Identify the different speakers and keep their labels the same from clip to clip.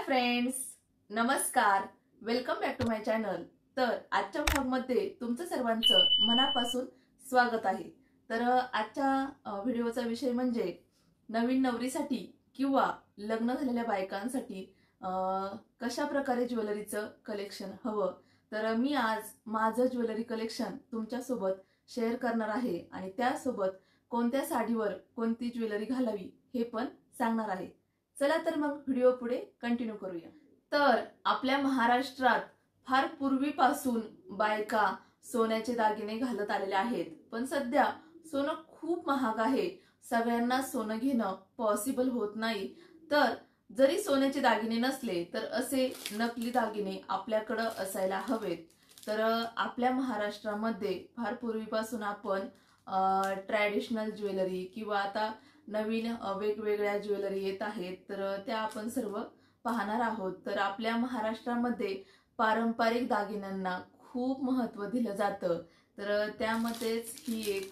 Speaker 1: Friends, नमस्कार. Welcome back to my channel. तर आजच्या व्लॉगमध्ये तुमचं सर्वांचं मनापासून स्वागत आहे. तर आजच्या व्हिडिओचा विषय म्हणजे नवीन नवरीसाठी किंवा लग्न झालेल्या बायकांसाठी कशा प्रकारे ज्वेलरीचं कलेक्शन हवं. तर मी आज माझं ज्वेलरी कलेक्शन तुमच्यासोबत शेअर करणार आहे आणि त्यासोबत कोणत्या साडीवर कोणती ज्वेलरी घालावी हे पण सांगणार आहे. चला तर मग व्हिडिओ पुढे कंटिन्यू करूया. तर आपल्या महाराष्ट्रात फार पूर्वीपासून बायका सोन्याचे दागिने घालत आलेल्या आहेत, पण सध्या सोनं खूप महाग आहे. सगळ्यांना सोनं घेणं पॉसिबल होत नाही. तर जरी सोन्याचे दागिने नसले तर असे नकली दागिने आपल्याकडं असायला हवेत. तर आपल्या महाराष्ट्रामध्ये फार पूर्वीपासून आपण ट्रॅडिशनल ज्वेलरी किंवा आता नवीन वेगवेगळ्या ज्वेलरी येत आहेत, तर त्या आपण सर्व पाहणार आहोत. तर आपल्या महाराष्ट्रामध्ये पारंपरिक दागिन्यांना खूप महत्त्व दिलं जातं. तर त्यामध्येच ही एक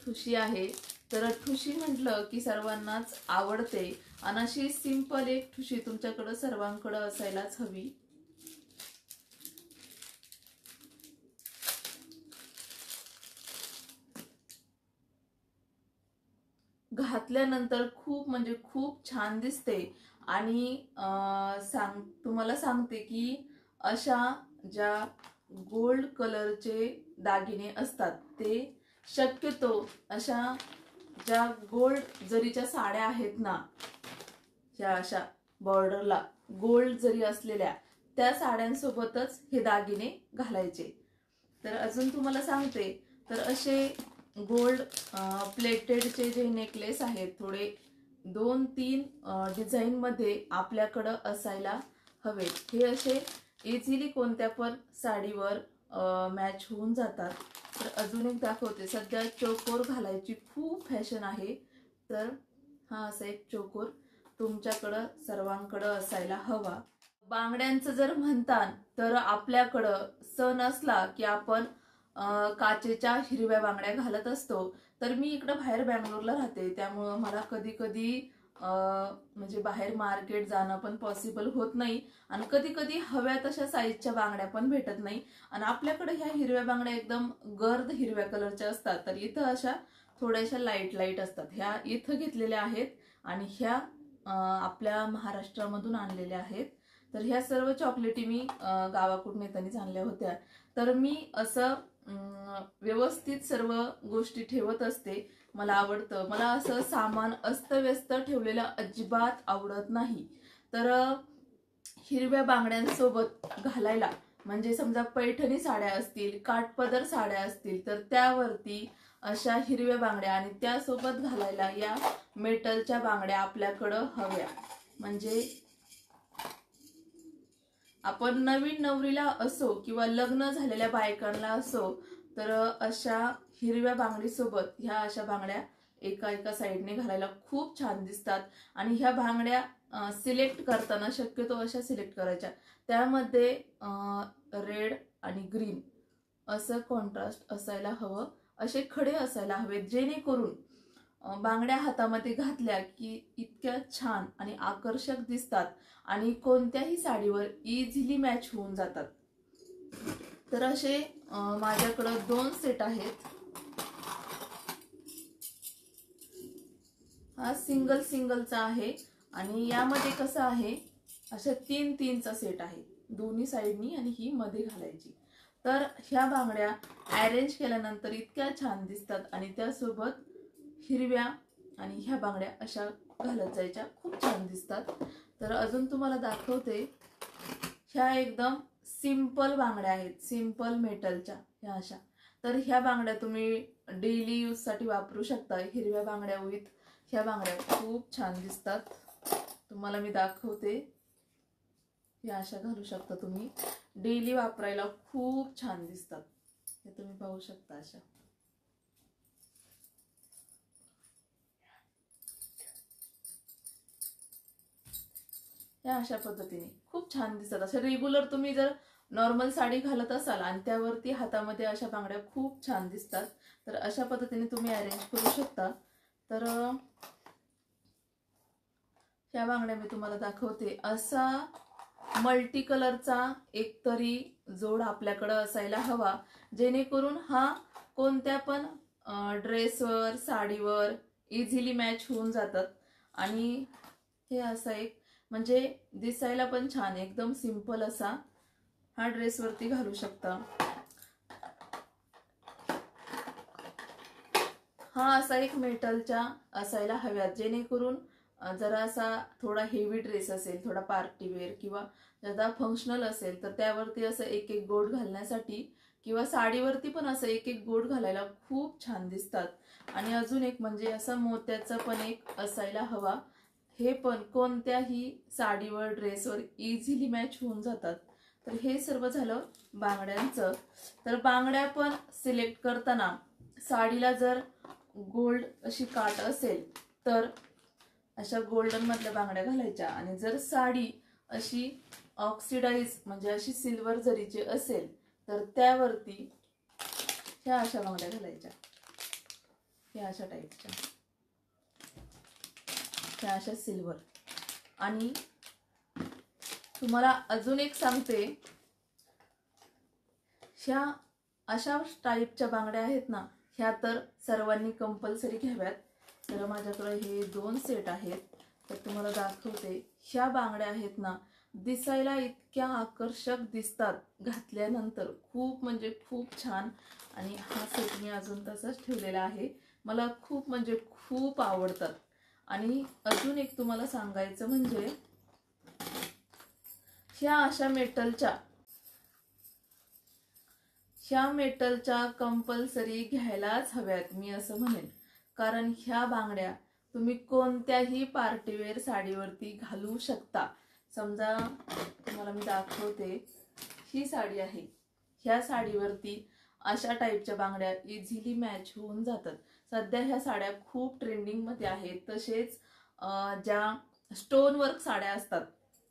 Speaker 1: ठुशी आहे. तर ठुशी म्हटलं की सर्वांनाच आवडते आणि अशी सिंपल एक ठुशी तुमच्याकडं सर्वांकडं असायलाच हवी. घातल्यानंतर खूप म्हणजे खूप छान दिसते आणि तुम्हाला सांगते की अशा ज्या गोल्ड कलरचे दागिने असतात ते शक्यतो अशा ज्या गोल्ड जरीच्या साड्या आहेत ना, ज्या अशा बॉर्डरला गोल्ड जरी असलेल्या त्या साड्यांसोबतच हे दागिने घालायचे. तर अजून तुम्हाला सांगते, तर असे गोल्ड प्लेटेडचे जे नेकलेस आहेत थोडे 2-3 डिझाईन मध्ये आपल्याकडं असायला हवे. हे असे इझिली कोणत्या पण साडीवर मॅच होऊन जातात. तर अजून एक दाखवते. सध्या चोकोर घालायची खूप फॅशन आहे. तर हा असा एक चोकोर तुमच्याकडं सर्वांकडं असायला हवा. बांगड्यांचं जर म्हणतात तर आपल्याकडं सण असला की आपण काचेच्या हिरव्या बांगड्या घालत असतो. तर मी इकडं बाहेर बँगलोरला राहते, त्यामुळं मला कधी कधी म्हणजे बाहेर मार्केट जाणं पण पॉसिबल होत नाही आणि कधी कधी हव्या तशा साईजच्या बांगड्या पण भेटत नाही. आणि आपल्याकडे ह्या हिरव्या बांगड्या एकदम गर्द हिरव्या कलरच्या असतात. तर इथं अशा थोड्याशा लाईट लाईट असतात. ह्या इथं घेतलेल्या आहेत आणि ह्या आपल्या महाराष्ट्रामधून आणलेल्या आहेत. तर ह्या सर्व चॉकलेटी मी गावाकडून येताना आणल्या होत्या. तर मी असं व्यवस्थित सर्व गोष्टी ठेवत असते. मला आवडतं. मला असं सामान अस्तव्यस्त ठेवलेलं अजिबात आवडत नाही. तर हिरव्या बांगड्यांसोबत घालायला म्हणजे समजा पैठणी साड्या असतील, काठपदर साड्या असतील, तर त्यावरती अशा हिरव्या बांगड्या आणि त्यासोबत घालायला या मेटलच्या बांगड्या आपल्याकडं हव्या. म्हणजे आपण नवीन नवरीला असो किंवा लग्न झालेल्या बायकांना असो, तर अशा हिरव्या बांगडीसोबत ह्या अशा बांगड्या एका एका साईडने घालायला खूप छान दिसतात. आणि ह्या बांगड्या सिलेक्ट करताना शक्यतो अशा सिलेक्ट करायच्या, त्यामध्ये रेड आणि ग्रीन असं कॉन्ट्रास्ट असायला हवं. असे खडे असायला हवेत, जेणेकरून बांगड्या हातामध्ये घातल्या की इतक्या छान आणि आकर्षक दिसतात आणि कोणत्याही साडीवर इझिली मॅच होऊन जातात. तर असे माझ्याकडं 2 सेट आहेत. हा सिंगल सिंगलचा आहे आणि यामध्ये कसं आहे, अशा 3-3चा सेट आहे, दोन्ही साईडनी आणि ही मध्ये घालायची. तर ह्या बांगड्या अरेंज केल्यानंतर इतक्या छान दिसतात आणि त्यासोबत हिरव्या आणि ह्या बांगड्या अशा घालत जायच्या, खूप छान दिसतात. तर अजून तुम्हाला दाखवते. ह्या एकदम सिंपल बांगड्या आहेत, सिंपल मेटलच्या ह्या अशा. तर ह्या बांगड्या तुम्ही डेली यूज साठी वापरू शकता. हिरव्या बांगड्या विथ ह्या बांगड्या खूप छान दिसतात. तुम्हाला मी दाखवते. ह्या अशा घालू शकता तुम्ही, डेली वापरायला खूप छान दिसतात. हे तुम्ही पाहू शकता. अशा ह्या अशा पद्धतीने खूप छान दिसतात. अशा रेग्युलर तुम्ही जर नॉर्मल साडी घालत असाल आणि त्यावरती हातामध्ये अशा बांगड्या खूप छान दिसतात. तर अशा पद्धतीने तुम्ही अरेंज करू शकता. तर ह्या बांगड्या मी तुम्हाला दाखवते. असा मल्टी कलरचा एकतरी जोड आपल्याकडे असायला हवा, जेणेकरून हा कोणत्या पण ड्रेसवर साडीवर इझिली मॅच होऊन जातात. आणि हे असा एक म्हणजे दिसायला पण छान एकदम सिंपल असा हा ड्रेसवरती घालू शकता. हा असा एक मेटलच्या असायला हव्यात, जेणेकरून जरा असा थोडा हेवी ड्रेस असेल, थोडा पार्टीवेअर किंवा ज्यादा फंक्शनल असेल तर त्यावरती असं एक एक गोट घालण्यासाठी किंवा साडीवरती पण असं एक एक गोट घालायला खूप छान दिसतात. आणि अजून एक म्हणजे असा मोत्याचा पण एक असायला हवा. हे पण कोणत्याही साडीवर ड्रेसवर इझिली मॅच होऊन जातात. तर हे सर्व झालं बांगड्यांचं. तर बांगड्या पण सिलेक्ट करताना साडीला जर गोल्ड अशी काट असेल तर अशा गोल्डन मधल्या बांगड्या घालायच्या, आणि जर साडी अशी ऑक्सिडाइज म्हणजे अशी सिल्वर जरीची असेल तर त्यावरती ह्या अशा बांगड्या घालायच्या. ह्या अशा टाईपच्या, ह्या अशा सिल्वर. आणि तुम्हाला अजून एक सांगते, ह्या अशा टाईपच्या बांगड्या आहेत ना, ह्या तर सर्वांनी कंपल्सरी घ्याव्यात. तर माझ्याकडे हे 2 सेट आहेत, तर तुम्हाला दाखवते. ह्या बांगड्या आहेत ना, दिसायला इतक्या आकर्षक दिसतात घातल्यानंतर, खूप म्हणजे खूप छान. आणि हा सेट मी अजून तसाच ठेवलेला आहे, मला खूप म्हणजे खूप आवडतात. आणि अजून एक तुम्हाला सांगायचं म्हणजे ह्या अशा मेटलच्या कंपल्सरी घ्यायलाच हव्यात मी असं म्हणेन. कारण ह्या बांगड्या तुम्ही कोणत्याही पार्टीवेअर साडीवरती घालू शकता. समजा तुम्हाला मी दाखवते, ही साडी आहे, ह्या साडीवरती अशा टाईपच्या बांगड्या इझिली मॅच होऊन जातात. सध्या ह्या साड्या खूप ट्रेंडिंग मध्ये आहेत. तसेच ज्या स्टोन वर्क साड्या असतात,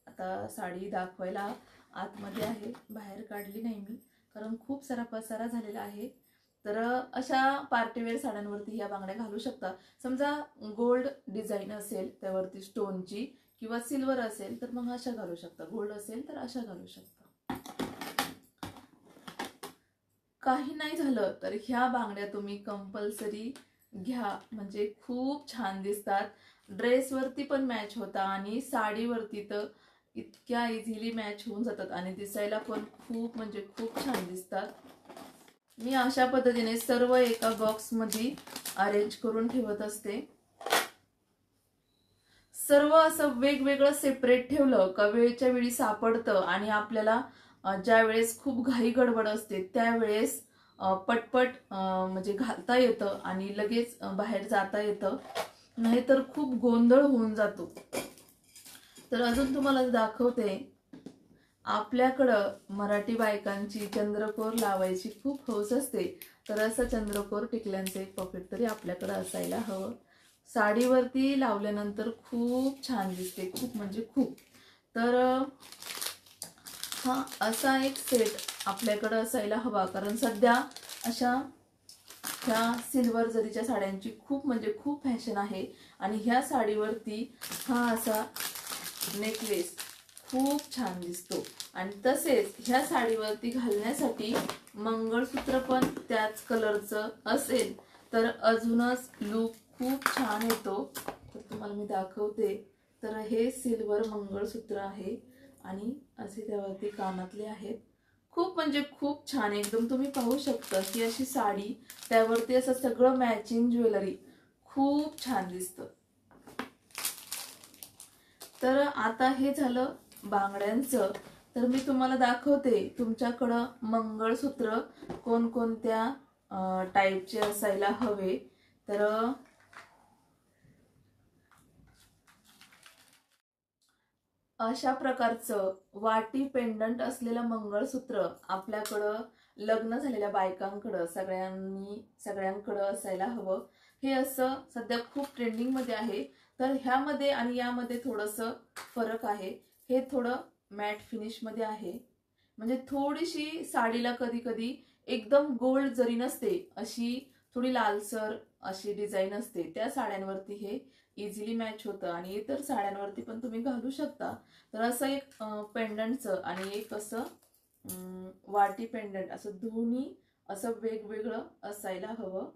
Speaker 1: आता साडी दाखवायला आतमध्ये आहे, बाहेर काढली नाही मी कारण खूप सारा पसारा झालेला आहे. तर अशा पार्टीवेअर साड्यांवरती ह्या बांगड्या घालू शकता. समजा गोल्ड डिझाईन असेल त्यावरती स्टोनची किंवा सिल्वर असेल तर मग अशा घालू शकता, गोल्ड असेल तर अशा घालू शकता. काही नाही झालं तर ह्या बांगड्या तुम्ही कंपल्सरी घ्या, म्हणजे खूप छान दिसतात. ड्रेसवरती पण मॅच होता आणि साडीवरती तर इतक्या इझिली मॅच होऊन जातात आणि दिसायला पण खूप म्हणजे खूप छान दिसतात. मी अशा पद्धतीने सर्व एका बॉक्स मध्ये अरेंज करून ठेवत असते. सर्व असं वेगवेगळं सेपरेट ठेवलं का वेळच्या वेळी सापडतं, आणि आपल्याला ज्या वेळेस खूप घाई गडबड असते त्यावेळेस पटपट म्हणजे घालता येतं आणि लगेच बाहेर जाता येतं, नाहीतर खूप गोंधळ होऊन जातो. तर अजून तुम्हाला दाखवते, आपल्याकडं मराठी बायकांची चंद्रकोर लावायची खूप हौस असते. तर असं चंद्रकोर टिकल्यांचं एक पॉकेट तरी आपल्याकडं असायला हवं. साडीवरती लावल्यानंतर खूप छान दिसते, खूप म्हणजे खूप. तर हा असा एक सेट आपल्याकडं असायला हवा, कारण सध्या अशा ह्या सिल्वर जरीच्या साड्यांची खूप म्हणजे खूप फॅशन आहे. आणि ह्या साडीवरती हा असा नेकलेस खूप छान दिसतो. आणि तसेच ह्या साडीवरती घालण्यासाठी मंगळसूत्र पण त्याच कलरचं असेल तर अजूनच लुक खूप छान येतो. तर तुम्हाला मी दाखवते. तर हे सिल्वर मंगळसूत्र आहे आणि असे त्यावरती कानातले आहेत. खूप म्हणजे खूप छान एकदम तुम्ही पाहू शकता की अशी साडी त्यावरती असं सगळं मॅचिंग ज्वेलरी खूप छान दिसतं. तर आता हे झालं बांगड्यांचं. तर मी तुम्हाला दाखवते तुमच्याकडं मंगळसूत्र कोणकोणत्या टाईपचे असायला हवे. तर अशा प्रकारचं वाटी पेंडंट असलेलं मंगळसूत्र आपल्याकडं लग्न झालेल्या बायकांकडं सगळ्यांकडं असायला हवं. हे असं सध्या खूप ट्रेंडिंग मध्ये आहे. तर ह्यामध्ये आणि यामध्ये थोडंसं फरक आहे. हे थोडं मॅट फिनिश मध्ये आहे, म्हणजे थोडीशी साडीला कधी कधी एकदम गोल्ड जरी नसते, अशी थोडी लालसर अशी डिझाईन असते, त्या साड्यांवरती हे इझिली मॅच होतं आणि इतर साड्यांवरती पण तुम्ही घालू शकता. तर असं एक पेंडंटचं आणि एक असं वाटी पेंडंट असं दोन्ही असं वेगवेगळं असायला हवं.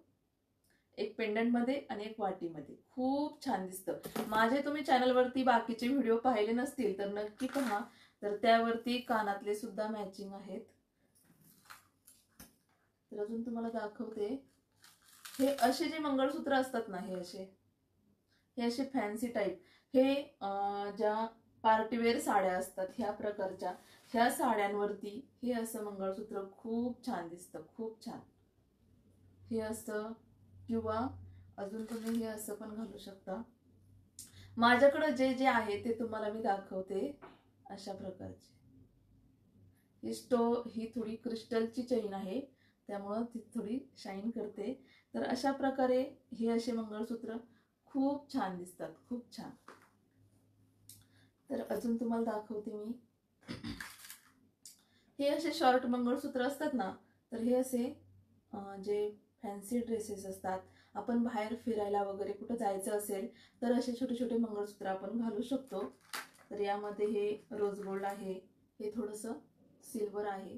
Speaker 1: एक पेंडंट मध्ये आणि एक वाटीमध्ये खूप छान दिसतं. माझे तुम्ही चॅनलवरती बाकीचे व्हिडिओ पाहिले नसतील तर नक्की पहा. तर त्यावरती कानातले सुद्धा मॅचिंग आहेत. तर अजून तुम्हाला दाखवते. हे असे जे मंगळसूत्र असतात ना, हे असे फॅन्सी टाईप, हे ज्या पार्टीवेअर साड्या असतात ह्या प्रकारच्या, ह्या साड्यांवरती हे असं मंगळसूत्र खूप छान दिसतं, खूप छान. हे असं किंवा अजून तुम्ही हे असं पण घालू शकता. माझ्याकडे जे जे आहे ते तुम्हाला मी दाखवते. अशा प्रकारचे ही थोडी क्रिस्टलची चेन आहे, त्यामुळं ती थोडी शाईन करते. तर अशा प्रकारे हे असे मंगळसूत्र खूप छान दिसतात, खूप छान. तर अजून तुम्हाला दाखवते मी. हे असे शॉर्ट मंगळसूत्र असतात ना, तर हे असे जे फॅन्सी ड्रेसेस असतात, आपण बाहेर फिरायला वगैरे कुठं जायचं असेल तर असे छोटे छोटे मंगळसूत्र आपण घालू शकतो. तर यामध्ये हे रोज गोल्ड आहे, हे थोडंसं सिल्वर आहे.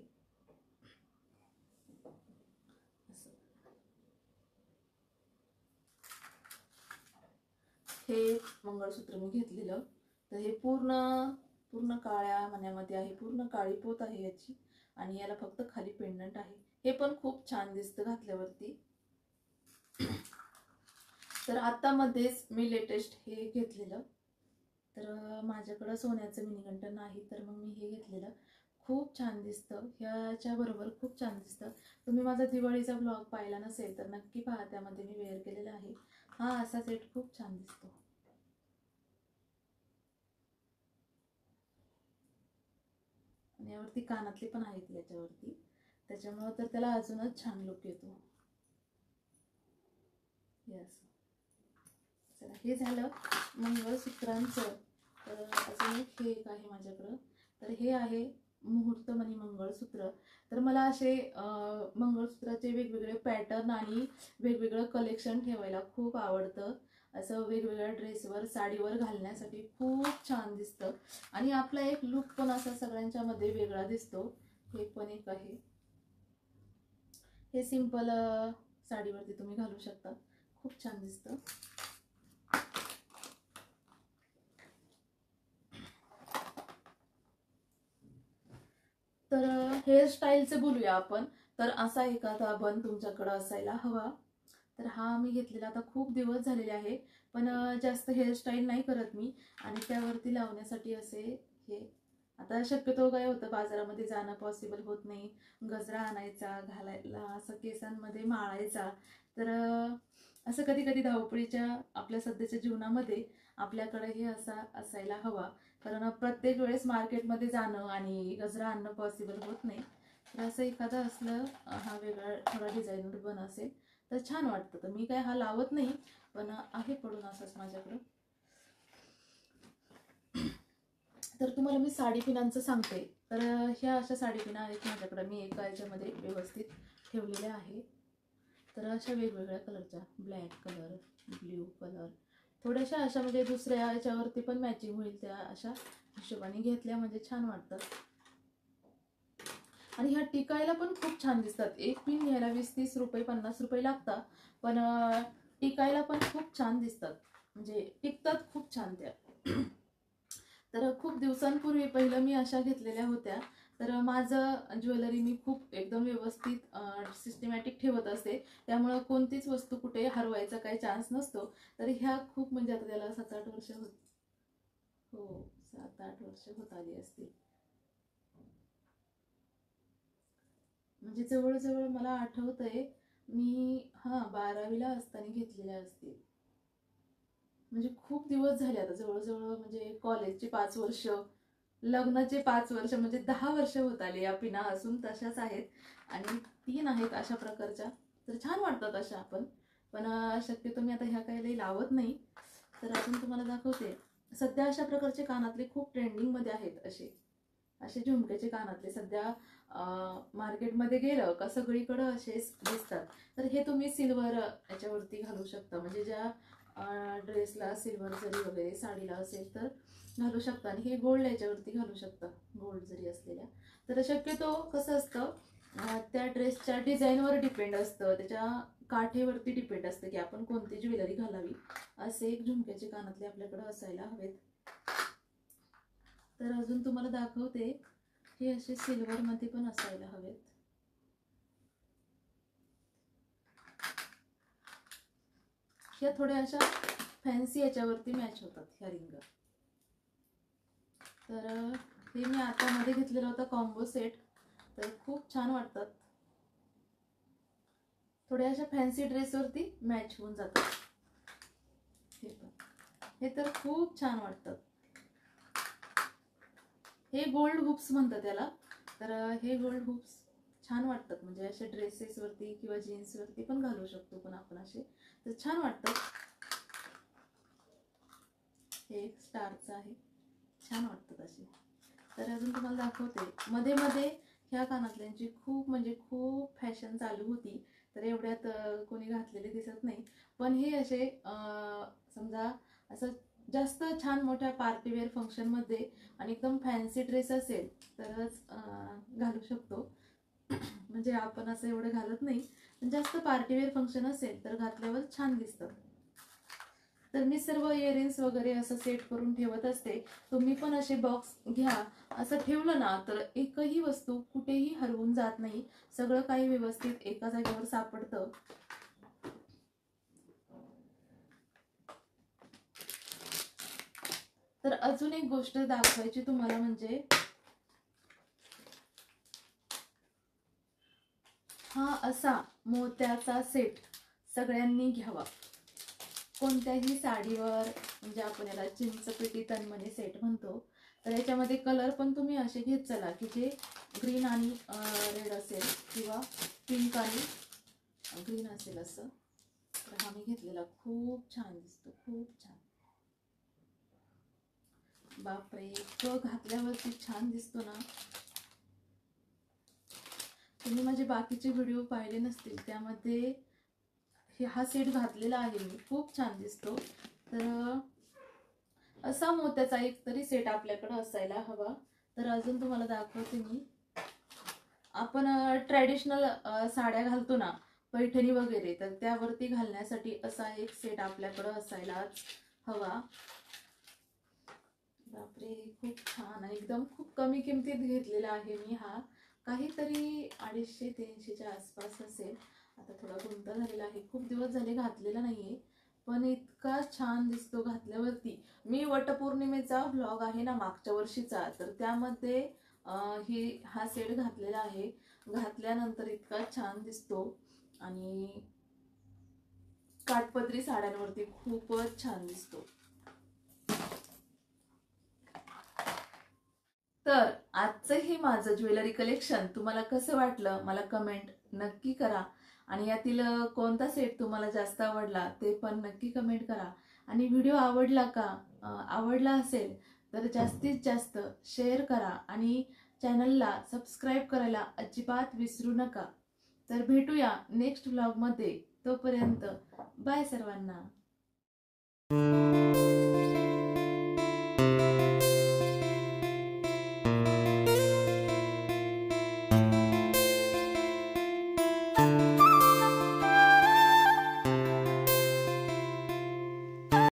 Speaker 1: हे मंगळसूत्र मी घेतलेलं, तर हे पूर्ण काळ्या मण्यामध्ये आहे, पूर्ण काळी पोत आहे याची आणि याला फक्त खाली पेंडंट आहे. हे पण खूप छान दिसतं घातल्यावरती. तर आता मध्येच मी लेटेस्ट हे घेतलेलं. तर माझ्याकडं सोन्याचं मिनीगंठ नाही, तर मग मी हे घेतलेलं. खूप छान दिसतं, ह्याच्या बरोबर खूप छान दिसतं. तुम्ही माझा दिवाळीचा ब्लॉग पाहिला नसेल तर नक्की पहा, त्यामध्ये मी वेअर केलेला आहे. हा असा सेट खूप छान दिसतो. आणि यावरती कानातले पण आहेत याच्यावरती, त्याच्यामुळे तर त्याला अजूनच छान लुक येतो. यस. चला, हे झालं मंगळसूत्रांचं. तर अजून एक आहे माझ्याकडं. तर हे आहे मुहूर्तमणी मंगळसूत्र. तर मला असे मंगळसूत्राचे वेगवेगळे पॅटर्न आणि वेगवेगळं कलेक्शन ठेवायला खूप आवडतं. असं वेगवेगळ्या ड्रेसवर, साडीवर घालण्यासाठी खूप छान दिसतं आणि आपला एक लुक पण असा सगळ्यांच्या मध्ये वेगळा दिसतो. हे पण एक आहे. हे सिंपल साडीवरती तुम्ही घालू शकता, खूप छान दिसतं. तर हेअरस्टाईलचं बोलूया आपण. तर असा एखादा बन तुमच्याकडे असायला हवा. तर हा मी घेतलेला आता खूप दिवस झालेले आहे, पण जास्त हेअरस्टाईल नाही करत मी. आणि त्यावरती लावण्यासाठी असे हे, आता शक्यतो काय होतं, बाजारामध्ये जाणं पॉसिबल होत नाही, गजरा आणायचा, घालायला, असं केसांमध्ये माळायचा. तर असं कधी कधी धावपळीच्या आपल्या सध्याच्या जीवनामध्ये आपल्याकडे हे असा असायला हवा. कारण प्रत्येक वेळेस मार्केटमध्ये जाणं आणि गजरा आणणं पॉसिबल होत नाही. तर असं एखादं असलं, हा वेगळा थोडा डिझायनर बन असेल तर छान वाटतं. तर मी काय हा लावत नाही, पण आहे पडून असंच माझ्याकडं. तर तुम्हाला मी साडी पिनांचं सांगते. तर ह्या अशा साडी पिना आहेत माझ्याकडे, मी एका याच्यामध्ये व्यवस्थित ठेवलेल्या आहे. तर अशा वेगवेगळ्या कलरच्या, ब्लॅक कलर, ब्ल्यू कलर, थोड्याशा अशा म्हणजे दुसऱ्या याच्यावरती पण मॅचिंग होईल त्या अशा हिशोबाने घेतल्या म्हणजे छान वाटतात. आणि ह्या टिकायला पण खूप छान दिसतात. एक पिन घ्यायला 20-30 रुपये, 50 रुपये लागतात, पण टिकायला पण खूप छान दिसतात, म्हणजे टिकतात खूप छान त्या. तर खूप दिवसांपूर्वी पहिलं मी अशा घेतलेल्या होत्या. तर माझं ज्वेलरी मी खूप एकदम व्यवस्थित सिस्टमॅटिक ठेवत असते, त्यामुळं कोणतीच वस्तू कुठे हरवायचा काही चान्स नसतो. तर ह्या खूप म्हणजे आता त्याला 7-8 वर्ष होत, हो 7-8 वर्ष होत आली असतील. म्हणजे जवळजवळ मला आठवतंय, मी 12वीला असताना घेतलेल्या असतील. म्हणजे खूप दिवस झाले आता, जवळजवळ म्हणजे कॉलेजचे 5 वर्ष, लग्नाचे 5 वर्ष, म्हणजे 10 वर्ष होत आली. या पिना असून तशाच आहेत आणि 3 आहेत अशा प्रकारच्या. तर छान वाटतात अशा पण शक्यतो मी आता ह्या काही लावत नाही. तर अजून तुम्हाला दाखवते. सध्या अशा प्रकारचे कानातले खूप ट्रेंडिंग मध्ये आहेत. असे झुमक्याचे कानातले सध्या मार्केटमध्ये गेलं का सगळीकडे असेच दिसतात. तर हे तुम्ही सिल्वर याच्यावरती घालू शकता, म्हणजे ज्या ड्रेसला सिल्वर जरी वगैरे साडीला असेल तर घालू शकता. आणि हे गोल्ड याच्यावरती घालू शकता, गोल्ड जरी असलेल्या. तर शक्यतो कसं असतं, त्या ड्रेसच्या डिझाईनवर डिपेंड असतं, त्याच्या काठेवरती डिपेंड असतं की आपण कोणती ज्वेलरी घालावी. असे एक झुमक्याचे कानातले आपल्याकडे असायला हवेत. तर अजून तुम्हाला दाखवते, हे असे सिल्वर मध्ये पण असायला हवेत. ह्या थोड्या अशा फॅन्सी याच्यावरती मॅच होतात ह्या रिंग. तर हे मी आता मध्ये घेतलेला होता कॉम्बो सेट, तर खूप छान वाटतात. थोड्या अशा फॅन्सी ड्रेसवरती मॅच होऊन जातात. हे तर खूप छान वाटतात. हे गोल्ड हुप्स म्हणतात त्याला. तर हे गोल्ड हुप्स छान वाटतात, म्हणजे असे ड्रेसेसवरती किंवा जीन्सवरती पण घालू शकतो पण आपण असे, तर छान वाटतात. हे एक स्टारचं आहे, छान वाटतात असे. तर अजून तुम्हाला दाखवते, मध्ये मध्ये ह्या कानातल्यांची खूप म्हणजे खूप फॅशन चालू होती. तर एवढ्यात कोणी घातलेले दिसत नाही. पण हे असे समजा असं जास्त छान मोठ्या पार्टीवेअर फंक्शनमध्ये आणि एकदम फॅन्सी ड्रेस असेल तरच घालू शकतो. म्हणजे आपण असं एवढं घालत नाही, पण जास्त पार्टीवेअर फंक्शन असेल तर घातल्यावर छान दिसतं. तर मी सर्व इयरिंग्स वगैरे असं सेट करून ठेवत असते. तुम्ही पण असे बॉक्स घ्या, असं ठेवलं ना तर एकही वस्तू कुठेही हरवून जात नाही, सगळं काही व्यवस्थित एका जागेवर सापडतं. तर अजून एक गोष्ट दाखवायची तुम्हाला, म्हणजे हा असा मोत्याचा सेट सगळ्यांनी घ्यावा. कोणत्याही साडीवर, म्हणजे आपण याला चिंचपेटी तन्मणी सेट म्हणतो. तर याच्यामध्ये कलर पण तुम्ही असे घेत चला की जे ग्रीन आणि रेड असेल किंवा पिंक आणि ग्रीन असेल असं. तर हा मी घेतलेला खूप छान दिसतो, खूप छान. बापरे, तो घातल्यावरती छान दिसतो ना. तुम्ही माझे बाकीचे व्हिडिओ पाहिले नसतील, त्यामध्ये हा सेट घातलेला आहे मी, खूप छान दिसतो. तर असा मोत्याचा एक तरी सेट आपल्याकडे असायला हवा. तर अजून तुम्हाला दाखवते मी, आपण ट्रॅडिशनल साड्या घालतो ना, पैठणी वगैरे, तर त्यावरती घालण्यासाठी असा एक सेट आपल्याकडे असायलाच हवा. बापरे, खूप छान आणि एकदम खूप कमी किमतीत घेतलेला आहे मी हा. काहीतरी 250-300च्या आसपास असेल. आता थोडा गुंता झालेला आहे, खूप दिवस झाले घातलेला नाहीये, पण इतका छान दिसतो घातल्यावरती. मी वटपौर्णिमेचा व्लॉग आहे ना मागच्या वर्षीचा, तर त्यामध्ये हा सेट घातलेला आहे. घातल्यानंतर इतका छान दिसतो आणि काठपदरी साड्यांवरती खूपच छान दिसतो. तर आजचं हे माझं ज्वेलरी कलेक्शन तुम्हाला कसं वाटलं मला कमेंट नक्की करा. आणि यातील कोणता सेट तुम्हाला जास्त आवडला ते पण नक्की कमेंट करा. आणि व्हिडिओ आवडला का, आवडला असेल तर जास्तीत जास्त शेअर करा आणि चॅनलला सबस्क्राईब करायला अजिबात विसरू नका. तर भेटूया नेक्स्ट व्लॉगमध्ये. तोपर्यंत बाय सर्वांना.